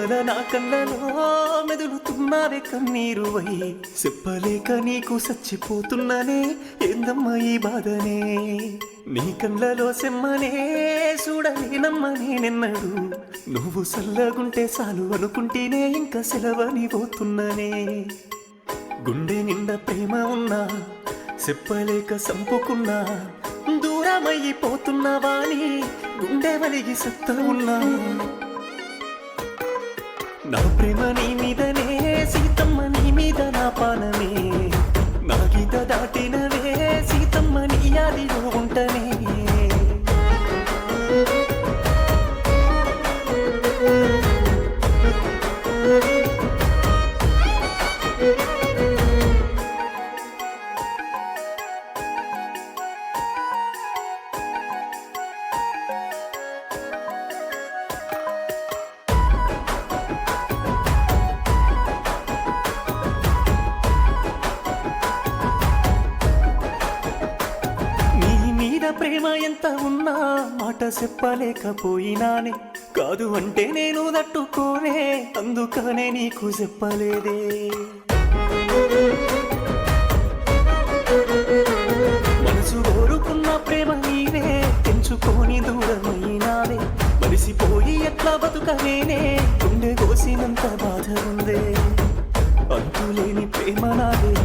చుక్కల నా కళ్ళలో మెదులుతున్నావే కన్నీరువై చెప్పలేక నీకు చచ్చిపోతున్నానే ఏందమ్మా ఈ బాధనే నీ కళ్ళలో సెమ్మనే చూడలేనమ్మనే నిన్నడు నువ్వు సల్లగుంటే చాలు అనుకుంటేనే ఇంకా సెలవని పోతున్ననే గుండె నిండా ప్రేమ ఉన్నా చెప్పలేక సంపుకున్నా దూరమైపోతున్నావా అని గుండె వలిగి సత్తా ఉన్నా నా ప్రేమ నీ మీదనే సీతమ్మ నీ మీద నా పానమే నా గీత దాటినవే సీతమ్మ నీ యాదిలో ఉంటనే ప్రేమ ఎంత ఉన్నా మాట చెప్పలేకపోయినానే కాదు అంటే నేను తట్టుకోనే అందుకనే నీకు చెప్పలేదే మనసు కోరుకున్న ప్రేమ నీవే తెంచుకొని దూరమైనావే మరిసిపోయి ఎట్లా బతుకనేనే గుండె కోసినంత బాధ ఉందే అంతులేని ప్రేమ నాదే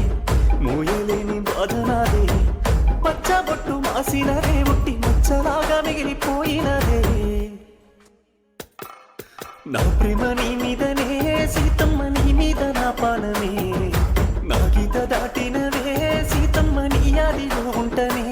మోయలేని బాధ నాదే పచ్చబొట్టు మాసినదే ఉట్టి మచ్చలాగా మిగిలిపోయినదే నా ప్రేమ నీ మీదనే సీతమ్మ నీ మీద నా పానమే నా గీత దాటినవే సీతమ్మ నీ యాదిలో ఉంటనే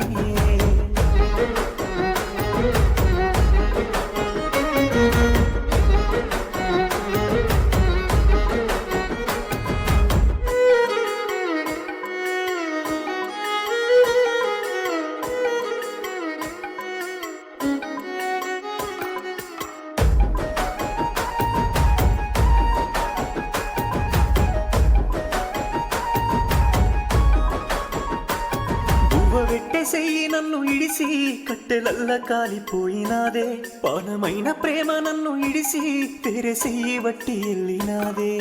పెట్టేసేయి నన్ను ఇడిసి కట్టెలల్ల కాలిపోయినాదే పానమైన ప్రేమ నన్ను ఇడిసి తెరసేయి వట్టి వెళ్ళినాదే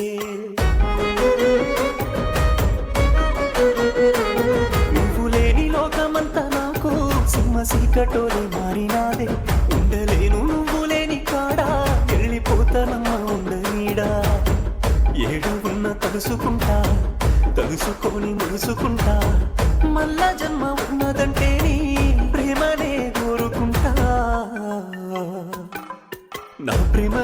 నువ్వు లేని లోకమంతా నాకు సింహ సీకటోలే మారినాదే ఉండలేను నువ్వు లేని కాడా వెళ్ళిపోతానమ్మా ఉండనీడా ఏడు ఉన్న తలుసుకుంటా తలుసుకొని ముడుసుకుంటా మళ్ళా జన్మ ఉన్నదంటే నీ ప్రేమనే కోరుకుంటా నా ప్రేమ